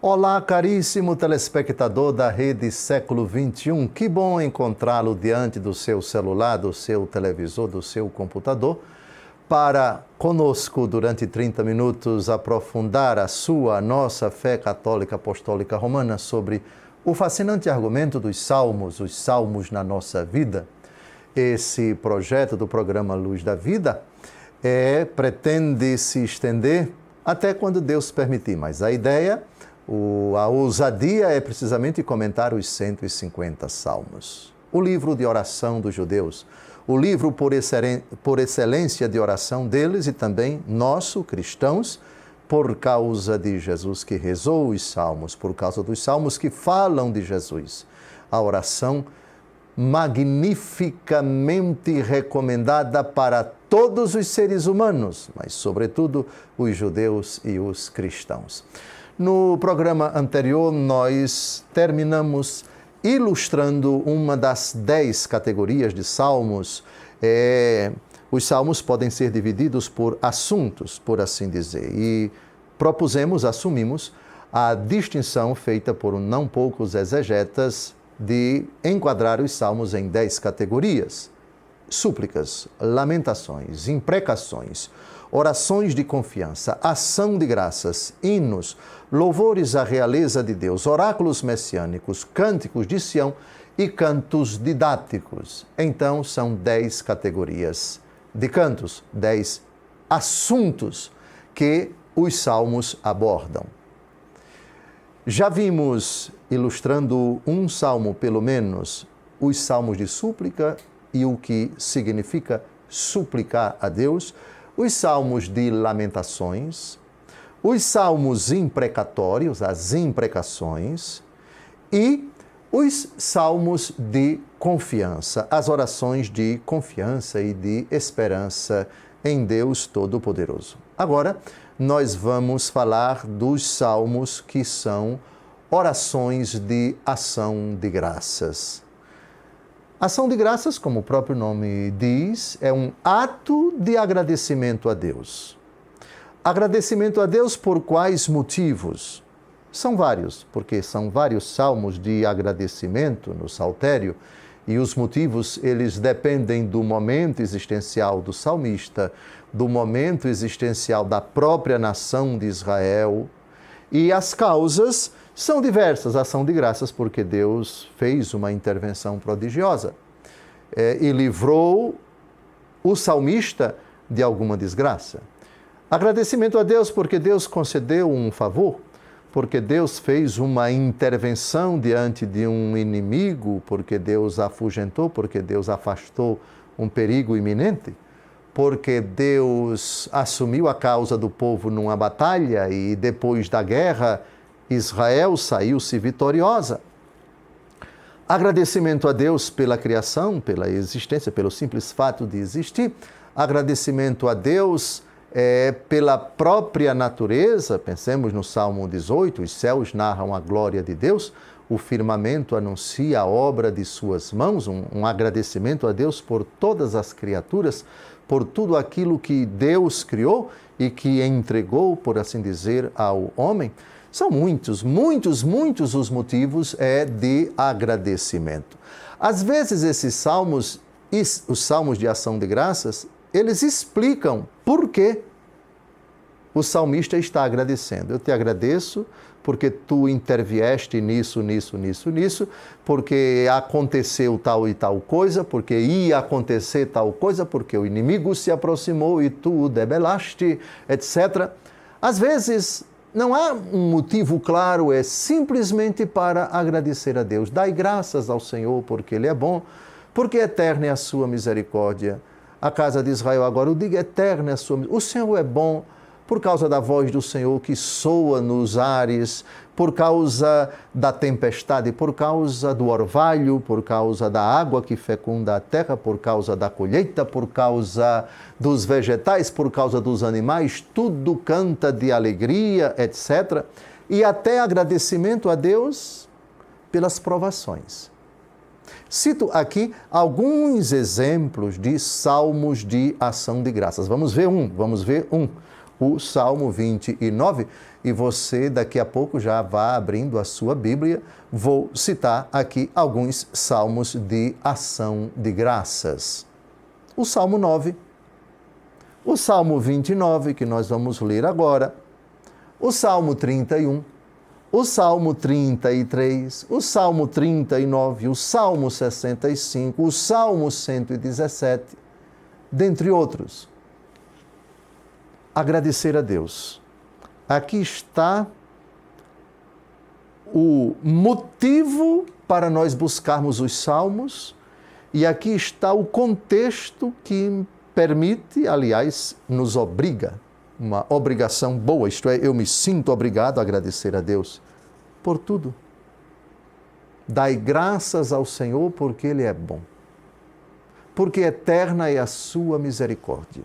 Olá, caríssimo telespectador da Rede Século XXI. Que bom encontrá-lo diante do seu celular, do seu televisor, do seu computador, para conosco, durante 30 minutos, aprofundar a nossa fé católica apostólica romana sobre o fascinante argumento dos Salmos, os Salmos na nossa vida. Esse projeto do programa Luz da Vida pretende se estender até quando Deus permitir, mas a ideia... A ousadia é precisamente comentar os 150 salmos. O livro de oração dos judeus, o livro por excelência de oração deles e também nosso, cristãos, por causa de Jesus que rezou os salmos, por causa dos salmos que falam de Jesus. A oração magnificamente recomendada para todos os seres humanos, mas sobretudo os judeus e os cristãos. No programa anterior, nós terminamos ilustrando uma das 10 categorias de salmos. Os salmos podem ser divididos por assuntos, por assim dizer, e assumimos a distinção feita por não poucos exegetas de enquadrar os salmos em 10 categorias: súplicas, lamentações, imprecações, orações de confiança, ação de graças, hinos, louvores à realeza de Deus, oráculos messiânicos, cânticos de Sião e cantos didáticos. Então, são 10 categorias de cantos, 10 assuntos que os salmos abordam. Já vimos, ilustrando um salmo pelo menos, os salmos de súplica e o que significa suplicar a Deus, os salmos de lamentações, os salmos imprecatórios, as imprecações, e os salmos de confiança, as orações de confiança e de esperança em Deus Todo-Poderoso. Agora, nós vamos falar dos salmos que são orações de ação de graças. Ação de graças, como o próprio nome diz, é um ato de agradecimento a Deus. Agradecimento a Deus por quais motivos? São vários, porque são vários salmos de agradecimento no saltério, e os motivos, eles dependem do momento existencial do salmista, do momento existencial da própria nação de Israel, e as causas são diversas. Ação de graças porque Deus fez uma intervenção prodigiosa e livrou o salmista de alguma desgraça. Agradecimento a Deus porque Deus concedeu um favor, porque Deus fez uma intervenção diante de um inimigo, porque Deus afugentou, porque Deus afastou um perigo iminente, porque Deus assumiu a causa do povo numa batalha e depois da guerra Israel saiu-se vitoriosa. Agradecimento a Deus pela criação, pela existência, pelo simples fato de existir. Agradecimento a Deus pela própria natureza. Pensemos no Salmo 18, os céus narram a glória de Deus, o firmamento anuncia a obra de suas mãos, um agradecimento a Deus por todas as criaturas, por tudo aquilo que Deus criou e que entregou, por assim dizer, ao homem. São muitos os motivos de agradecimento. Às vezes esses salmos, os salmos de ação de graças, eles explicam por que o salmista está agradecendo. Eu te agradeço porque tu intervieste nisso, porque aconteceu tal e tal coisa, porque ia acontecer tal coisa, porque o inimigo se aproximou e tu o debelaste, etc. Às vezes não há um motivo claro, é simplesmente para agradecer a Deus. Dai graças ao Senhor porque Ele é bom, porque eterna é a sua misericórdia. A casa de Israel agora, eu digo, eterna é a sua misericórdia. O Senhor é bom por causa da voz do Senhor que soa nos ares, por causa da tempestade, por causa do orvalho, por causa da água que fecunda a terra, por causa da colheita, por causa dos vegetais, por causa dos animais, tudo canta de alegria, etc. e até agradecimento a Deus pelas provações. Cito aqui alguns exemplos de salmos de ação de graças. Vamos ver um. O Salmo 29, e você daqui a pouco já vá abrindo a sua Bíblia. Vou citar aqui alguns salmos de ação de graças. O Salmo 9, o Salmo 29, que nós vamos ler agora, o Salmo 31, o Salmo 33, o Salmo 39, o Salmo 65, o Salmo 117, dentre outros. Agradecer a Deus. Aqui está o motivo para nós buscarmos os salmos e aqui está o contexto que permite, aliás, nos obriga, uma obrigação boa, isto é, eu me sinto obrigado a agradecer a Deus por tudo. Dai graças ao Senhor porque Ele é bom, porque eterna é a sua misericórdia.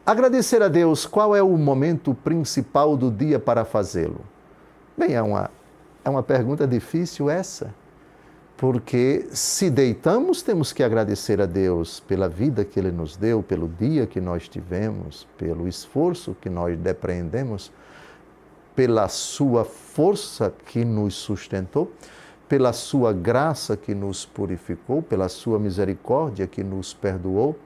Agradecer a Deus, qual é o momento principal do dia para fazê-lo? Bem, é uma pergunta difícil essa, porque se deitamos, temos que agradecer a Deus pela vida que Ele nos deu, pelo dia que nós tivemos, pelo esforço que nós depreendemos, pela sua força que nos sustentou, pela sua graça que nos purificou, pela sua misericórdia que nos perdoou.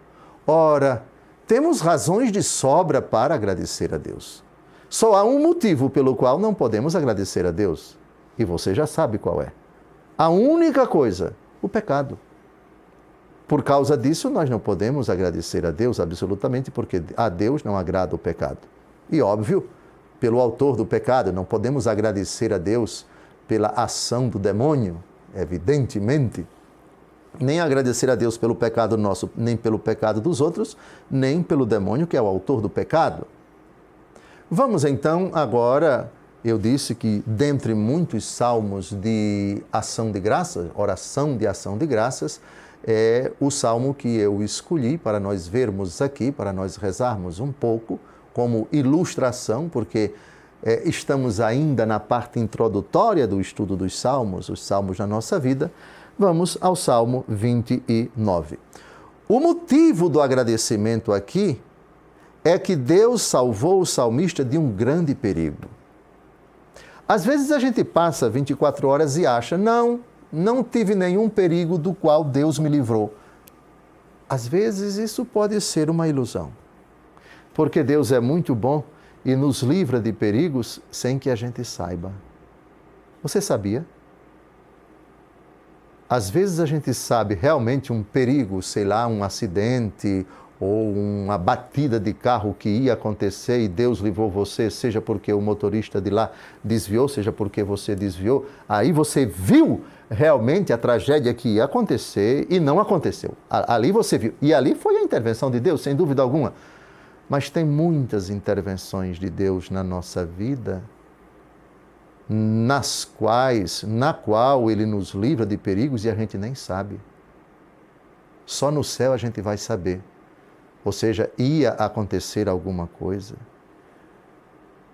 Ora, temos razões de sobra para agradecer a Deus. Só há um motivo pelo qual não podemos agradecer a Deus, e você já sabe qual é. A única coisa, o pecado. Por causa disso, nós não podemos agradecer a Deus absolutamente, porque a Deus não agrada o pecado. E óbvio, pelo autor do pecado, não podemos agradecer a Deus pela ação do demônio, evidentemente. Nem agradecer a Deus pelo pecado nosso, nem pelo pecado dos outros, nem pelo demônio que é o autor do pecado. Vamos então agora, eu disse que dentre muitos salmos de ação de graças, oração de ação de graças, é o salmo que eu escolhi para nós vermos aqui, para nós rezarmos um pouco, como ilustração, porque estamos ainda na parte introdutória do estudo dos salmos, os salmos na nossa vida. Vamos ao Salmo 29. O motivo do agradecimento aqui é que Deus salvou o salmista de um grande perigo. Às vezes a gente passa 24 horas e acha, não tive nenhum perigo do qual Deus me livrou. Às vezes isso pode ser uma ilusão, porque Deus é muito bom e nos livra de perigos sem que a gente saiba. Você sabia? Às vezes a gente sabe realmente um perigo, sei lá, um acidente ou uma batida de carro que ia acontecer e Deus livrou você, seja porque o motorista de lá desviou, seja porque você desviou. Aí você viu realmente a tragédia que ia acontecer e não aconteceu. Ali você viu. E ali foi a intervenção de Deus, sem dúvida alguma. Mas tem muitas intervenções de Deus na nossa vida, na qual Ele nos livra de perigos e a gente nem sabe. Só no céu a gente vai saber. Ou seja, ia acontecer alguma coisa.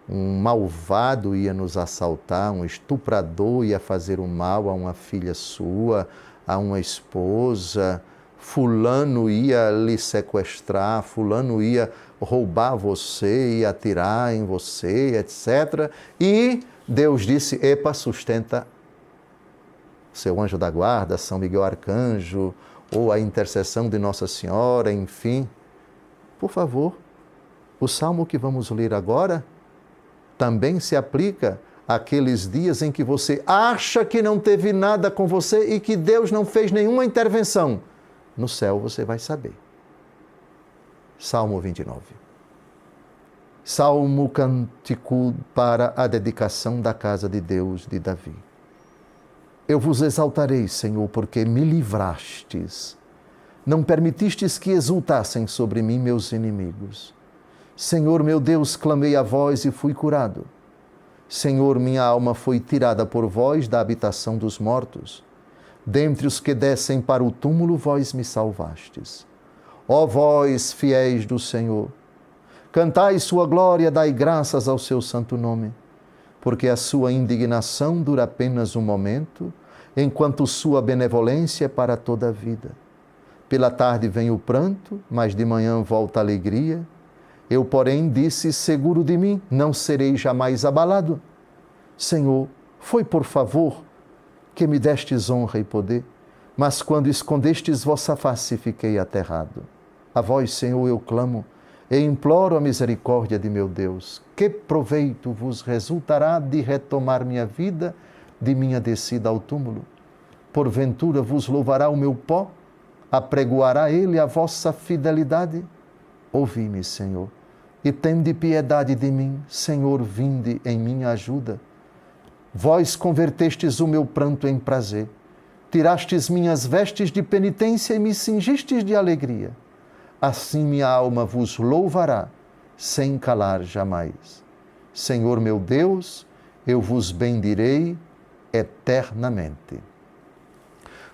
Um malvado ia nos assaltar, um estuprador ia fazer o mal a uma filha sua, a uma esposa, fulano ia lhe sequestrar, fulano ia roubar você, ia atirar em você, etc. E Deus disse, epa, sustenta seu anjo da guarda, São Miguel Arcanjo, ou a intercessão de Nossa Senhora, enfim. Por favor, o salmo que vamos ler agora também se aplica àqueles dias em que você acha que não teve nada com você e que Deus não fez nenhuma intervenção. No céu você vai saber. Salmo 29. Salmo cântico para a dedicação da casa de Deus de Davi. Eu vos exaltarei, Senhor, porque me livrastes. Não permitistes que exultassem sobre mim meus inimigos. Senhor, meu Deus, clamei a vós e fui curado. Senhor, minha alma foi tirada por vós da habitação dos mortos. Dentre os que descem para o túmulo, vós me salvastes. Ó vós, fiéis do Senhor, cantai sua glória, dai graças ao seu santo nome. porque a sua indignação dura apenas um momento, enquanto sua benevolência é para toda a vida. Pela tarde vem o pranto, mas de manhã volta a alegria. Eu, porém, disse, seguro de mim, não serei jamais abalado. Senhor, foi por favor que me destes honra e poder, mas quando escondestes vossa face, fiquei aterrado. A vós, Senhor, eu clamo e imploro a misericórdia de meu Deus. Que proveito vos resultará de retomar minha vida, de minha descida ao túmulo? Porventura vos louvará o meu pó? Apregoará ele a vossa fidelidade? Ouvi-me, Senhor, e tende piedade de mim. Senhor, vinde em minha ajuda. Vós convertestes o meu pranto em prazer, tirastes minhas vestes de penitência e me cingistes de alegria. Assim minha alma vos louvará, sem calar jamais. Senhor meu Deus, eu vos bendirei eternamente.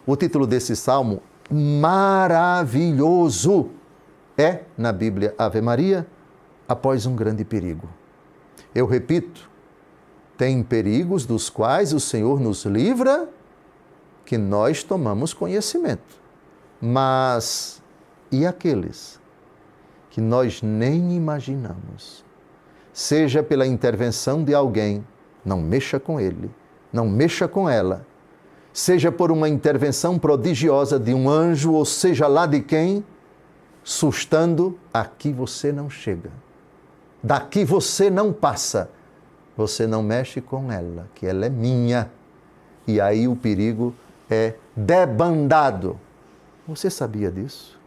O título desse salmo, maravilhoso, é, na Bíblia, Ave Maria, após um grande perigo. Eu repito, tem perigos dos quais o Senhor nos livra, que nós tomamos conhecimento. Mas, e aqueles que nós nem imaginamos? Seja pela intervenção de alguém, não mexa com ele, não mexa com ela. Seja por uma intervenção prodigiosa de um anjo, ou seja lá de quem, sustando, aqui você não chega. Daqui você não passa. Você não mexe com ela, que ela é minha. E aí o perigo é debandado. Você sabia disso?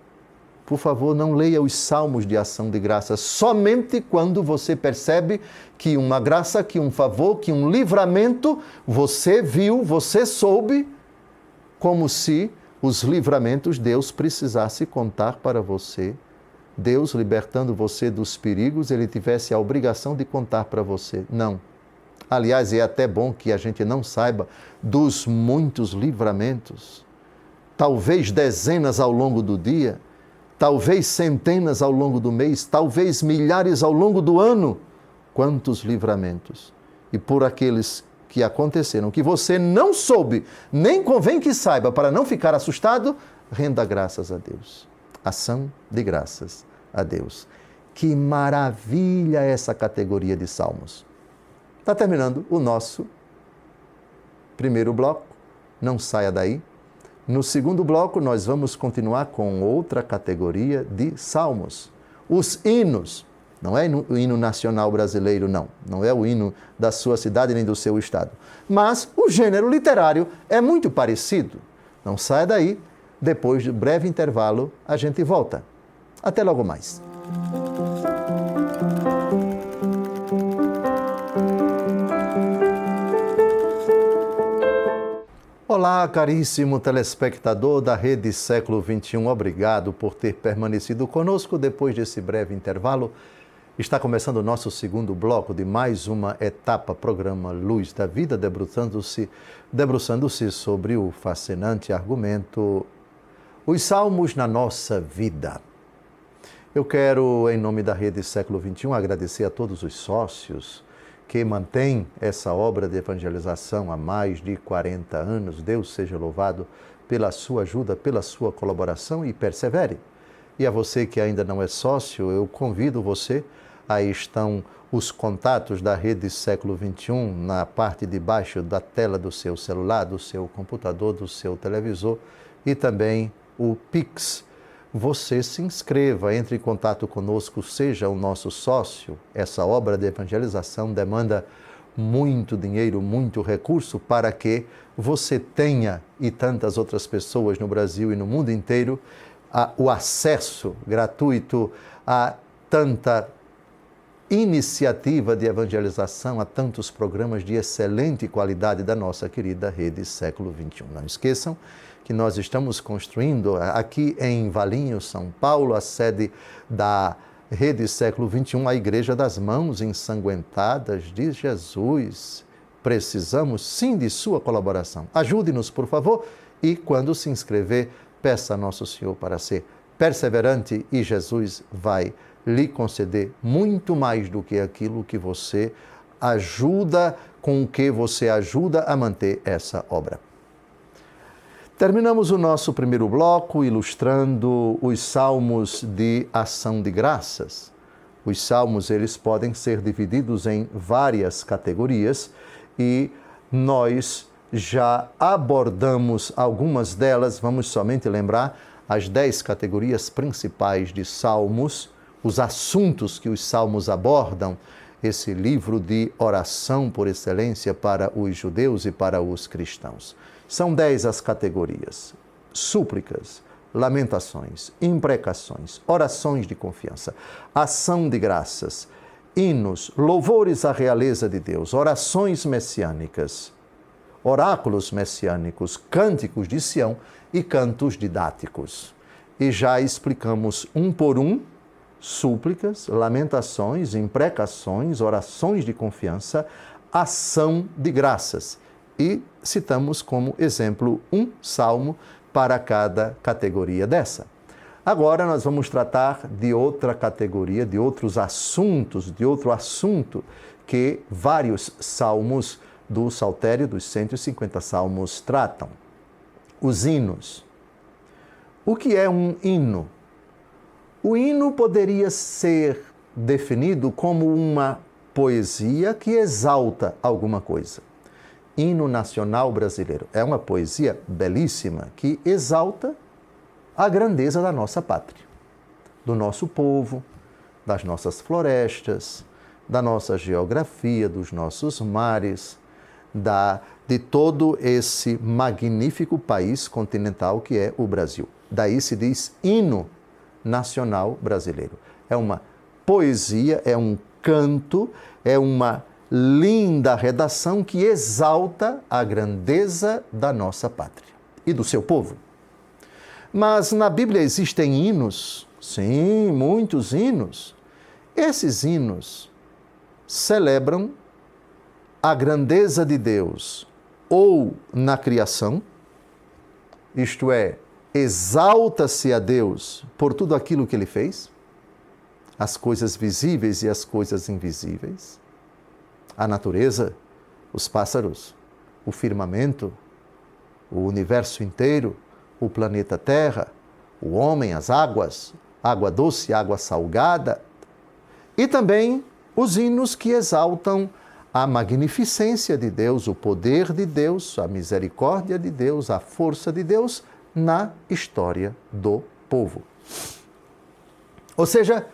Por favor, não leia os salmos de ação de graças somente quando você percebe que uma graça, que um favor, que um livramento, você viu, você soube, como se os livramentos Deus precisasse contar para você. Deus, libertando você dos perigos, Ele tivesse a obrigação de contar para você. Não. Aliás, é até bom que a gente não saiba dos muitos livramentos, talvez dezenas ao longo do dia, talvez centenas ao longo do mês, talvez milhares ao longo do ano. Quantos livramentos! E por aqueles que aconteceram, que você não soube, nem convém que saiba, para não ficar assustado, renda graças a Deus. Ação de graças a Deus. Que maravilha essa categoria de salmos. Está terminando o nosso primeiro bloco, não saia daí. No segundo bloco, nós vamos continuar com outra categoria de salmos. Os hinos. Não é o hino nacional brasileiro, não. Não é o hino da sua cidade nem do seu estado. Mas o gênero literário é muito parecido. Não saia daí. Depois de breve intervalo, a gente volta. Até logo mais. Olá, caríssimo telespectador da Rede Século XXI. Obrigado por ter permanecido conosco depois desse breve intervalo. Está começando o nosso segundo bloco de mais uma etapa, programa Luz da Vida, debruçando-se sobre o fascinante argumento Os Salmos na Nossa Vida. Eu quero, em nome da Rede Século XXI, agradecer a todos os sócios que mantêm essa obra de evangelização há mais de 40 anos. Deus seja louvado pela sua ajuda, pela sua colaboração e persevere. E a você que ainda não é sócio, eu convido você. Aí estão os contatos da Rede Século XXI na parte de baixo da tela do seu celular, do seu computador, do seu televisor e também o Pix. Você se inscreva, entre em contato conosco, seja o nosso sócio. Essa obra de evangelização demanda muito dinheiro, muito recurso para que você tenha, e tantas outras pessoas no Brasil e no mundo inteiro, o acesso gratuito a tanta iniciativa de evangelização, a tantos programas de excelente qualidade da nossa querida Rede Século XXI. Não esqueçam que nós estamos construindo aqui em Valinhos, São Paulo, a sede da Rede Século XXI, a Igreja das Mãos Ensanguentadas de Jesus. Precisamos sim de sua colaboração. Ajude-nos, por favor, e quando se inscrever, peça a Nosso Senhor para ser perseverante e Jesus vai lhe conceder muito mais do que aquilo que você ajuda com o que você ajuda a manter essa obra. Terminamos o nosso primeiro bloco ilustrando os salmos de ação de graças. Os salmos, eles podem ser divididos em várias categorias e nós já abordamos algumas delas. Vamos somente lembrar as 10 categorias principais de salmos, os assuntos que os salmos abordam, esse livro de oração por excelência para os judeus e para os cristãos. São 10 as categorias: súplicas, lamentações, imprecações, orações de confiança, ação de graças, hinos, louvores à realeza de Deus, orações messiânicas, oráculos messiânicos, cânticos de Sião e cantos didáticos. E já explicamos um por um: súplicas, lamentações, imprecações, orações de confiança, ação de graças. E citamos como exemplo um salmo para cada categoria dessa. Agora nós vamos tratar de outra categoria, de outros assuntos, de outro assunto que vários salmos do Saltério, dos 150 salmos, tratam. Os hinos. O que é um hino? O hino poderia ser definido como uma poesia que exalta alguma coisa. Hino Nacional Brasileiro é uma poesia belíssima que exalta a grandeza da nossa pátria, do nosso povo, das nossas florestas, da nossa geografia, dos nossos mares, de todo esse magnífico país continental que é o Brasil. Daí se diz hino nacional brasileiro. É uma poesia, é um canto, é uma linda redação que exalta a grandeza da nossa pátria e do seu povo. Mas na Bíblia existem hinos, sim, muitos hinos. Esses hinos celebram a grandeza de Deus ou na criação, isto é, exalta-se a Deus por tudo aquilo que Ele fez, as coisas visíveis e as coisas invisíveis, a natureza, os pássaros, o firmamento, o universo inteiro, o planeta Terra, o homem, as águas, água doce, água salgada, e também os hinos que exaltam a magnificência de Deus, o poder de Deus, a misericórdia de Deus, a força de Deus na história do povo. Ou seja,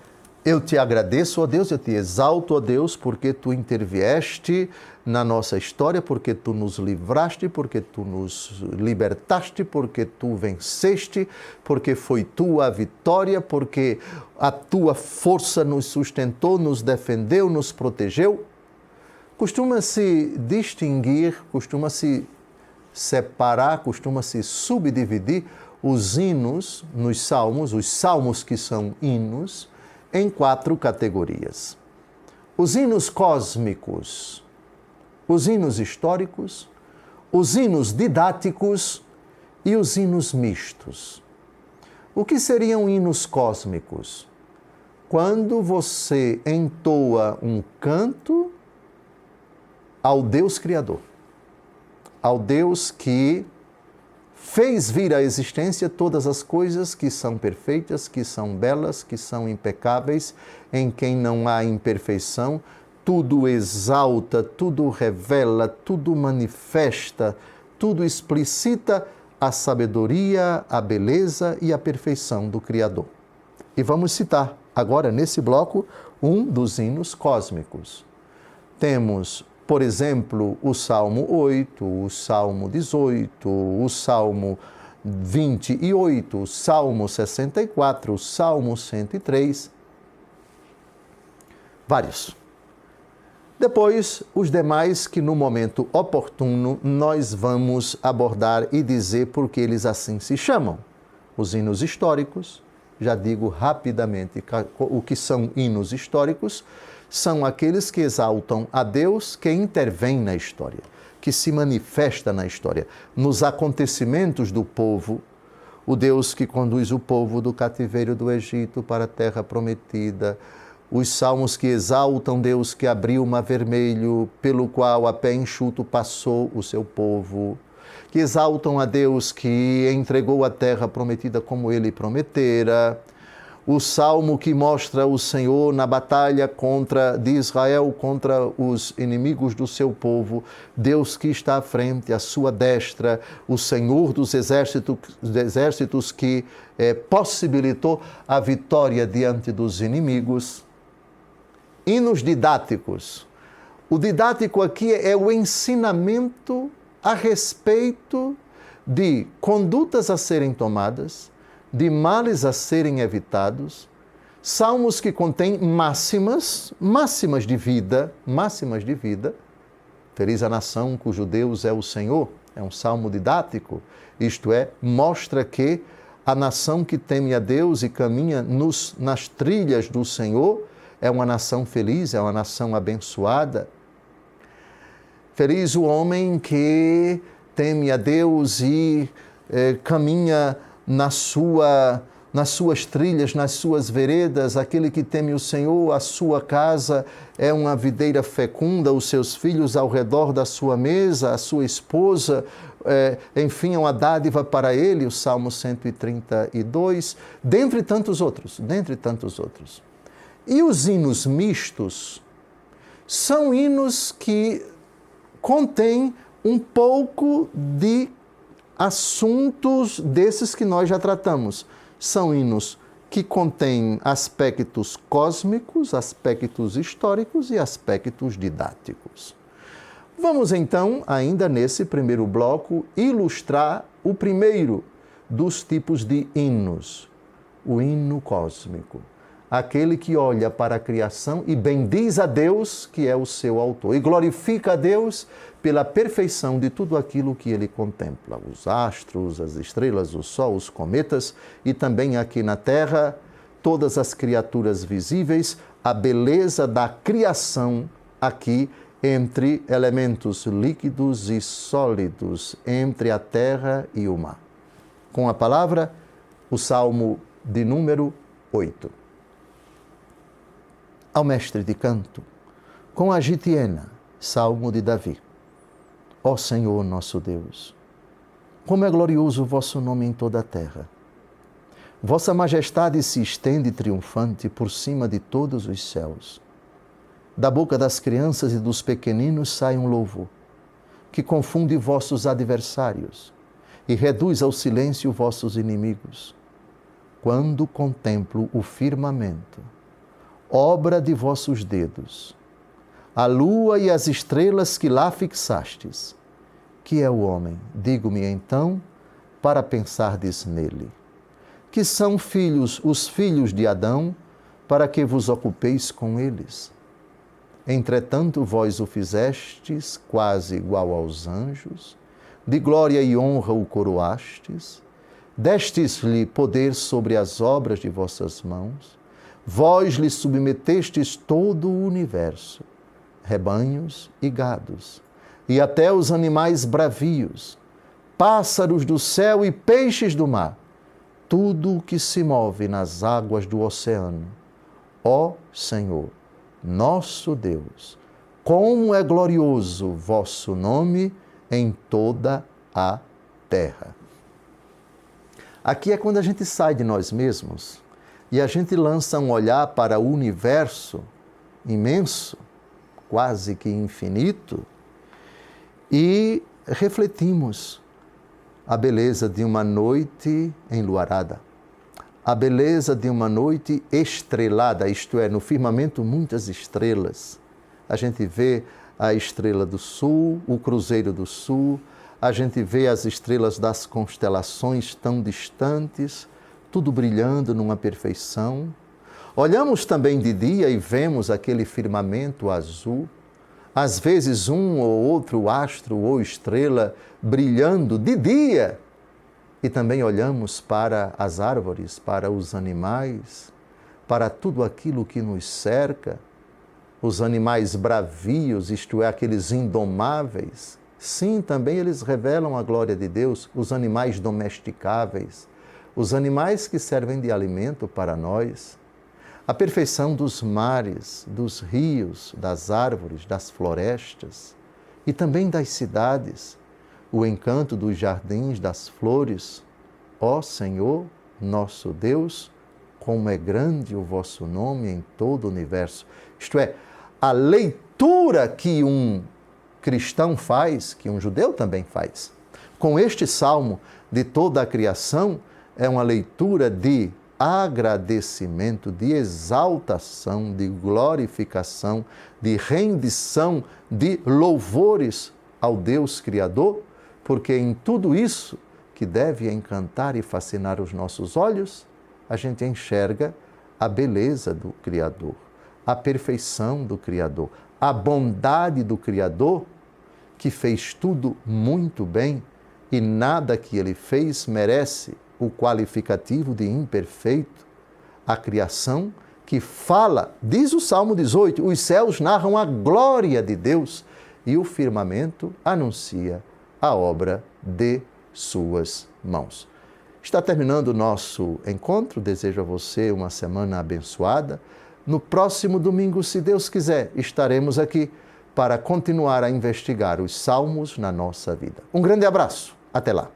eu te agradeço, ó Deus, eu te exalto, ó Deus, porque tu intervieste na nossa história, porque tu nos livraste, porque tu nos libertaste, porque tu venceste, porque foi tua a vitória, porque a tua força nos sustentou, nos defendeu, nos protegeu. Costuma-se distinguir, costuma-se separar, costuma-se subdividir os hinos nos salmos, os salmos que são hinos, em 4 categorias. Os hinos cósmicos, os hinos históricos, os hinos didáticos e os hinos mistos. O que seriam hinos cósmicos? Quando você entoa um canto ao Deus Criador, ao Deus que fez vir à existência todas as coisas que são perfeitas, que são belas, que são impecáveis, em quem não há imperfeição, tudo exalta, tudo revela, tudo manifesta, tudo explicita a sabedoria, a beleza e a perfeição do Criador. E vamos citar agora, nesse bloco, um dos hinos cósmicos. Temos, por exemplo, o Salmo 8, o Salmo 18, o Salmo 28, o Salmo 64, o Salmo 103, vários. Depois, os demais que no momento oportuno nós vamos abordar e dizer por que eles assim se chamam. Os hinos históricos, já digo rapidamente o que são hinos históricos, são aqueles que exaltam a Deus que intervém na história, que se manifesta na história, nos acontecimentos do povo, o Deus que conduz o povo do cativeiro do Egito para a terra prometida, os salmos que exaltam Deus que abriu o mar vermelho, pelo qual a pé enxuto passou o seu povo, que exaltam a Deus que entregou a terra prometida como ele prometera, o salmo que mostra o Senhor na batalha de Israel contra os inimigos do seu povo, Deus que está à frente, à sua destra, o Senhor dos exércitos que possibilitou a vitória diante dos inimigos. Hinos didáticos. O didático aqui é o ensinamento a respeito de condutas a serem tomadas, de males a serem evitados, salmos que contêm máximas de vida. Feliz a nação cujo Deus é o Senhor, é um salmo didático, isto é, mostra que a nação que teme a Deus e caminha nas trilhas do Senhor é uma nação feliz, é uma nação abençoada. Feliz o homem que teme a Deus e caminha nas suas trilhas, nas suas veredas, aquele que teme o Senhor, a sua casa é uma videira fecunda, os seus filhos ao redor da sua mesa, a sua esposa, enfim, é uma dádiva para ele, o Salmo 132, dentre tantos outros. E os hinos mistos são hinos que contêm um pouco de assuntos desses que nós já tratamos. São hinos que contêm aspectos cósmicos, aspectos históricos e aspectos didáticos. Vamos então, ainda nesse primeiro bloco, ilustrar o primeiro dos tipos de hinos, o hino cósmico. Aquele que olha para a criação e bendiz a Deus, que é o seu autor, e glorifica a Deus pela perfeição de tudo aquilo que ele contempla. Os astros, as estrelas, o sol, os cometas e também aqui na terra, todas as criaturas visíveis, a beleza da criação aqui entre elementos líquidos e sólidos, entre a terra e o mar. Com a palavra, o Salmo de número 8. Ao mestre de canto, com a gitiena, Salmo de Davi. Ó Senhor nosso Deus, como é glorioso o vosso nome em toda a terra. Vossa majestade se estende triunfante por cima de todos os céus. Da boca das crianças e dos pequeninos sai um louvor, que confunde vossos adversários e reduz ao silêncio vossos inimigos. Quando contemplo o firmamento, obra de vossos dedos, a lua e as estrelas que lá fixastes. Que é o homem? Digo-me então, para pensardes nele. Que são os filhos de Adão, para que vos ocupeis com eles. Entretanto, vós o fizestes quase igual aos anjos, de glória e honra o coroastes, destes-lhe poder sobre as obras de vossas mãos, vós lhe submetestes todo o universo, rebanhos e gados, e até os animais bravios, pássaros do céu e peixes do mar, tudo o que se move nas águas do oceano. Ó Senhor, nosso Deus, como é glorioso vosso nome em toda a terra. Aqui é quando a gente sai de nós mesmos e a gente lança um olhar para o universo imenso, quase que infinito, e refletimos a beleza de uma noite enluarada, a beleza de uma noite estrelada, isto é, no firmamento muitas estrelas. A gente vê a estrela do sul, o cruzeiro do sul, a gente vê as estrelas das constelações tão distantes, tudo brilhando numa perfeição. Olhamos também de dia e vemos aquele firmamento azul, às vezes um ou outro astro ou estrela brilhando de dia. E também olhamos para as árvores, para os animais, para tudo aquilo que nos cerca, os animais bravios, isto é, aqueles indomáveis. Sim, também eles revelam a glória de Deus, os animais domesticáveis, os animais que servem de alimento para nós. a perfeição dos mares, dos rios, das árvores, das florestas e também das cidades, o encanto dos jardins, das flores. Ó Senhor, nosso Deus, como é grande o vosso nome em todo o universo. Isto é, a leitura que um cristão faz, que um judeu também faz, com este salmo de toda a criação, é uma leitura de agradecimento, de exaltação, de glorificação, de rendição, de louvores ao Deus Criador, porque em tudo isso que deve encantar e fascinar os nossos olhos, a gente enxerga a beleza do Criador, a perfeição do Criador, a bondade do Criador, que fez tudo muito bem e nada que ele fez merece o qualificativo de imperfeito. A criação que fala, diz o Salmo 18, os céus narram a glória de Deus e o firmamento anuncia a obra de suas mãos. Está terminando o nosso encontro. Desejo a você uma semana abençoada. No próximo domingo, se Deus quiser, estaremos aqui para continuar a investigar os salmos na nossa vida. Um grande abraço. Até lá.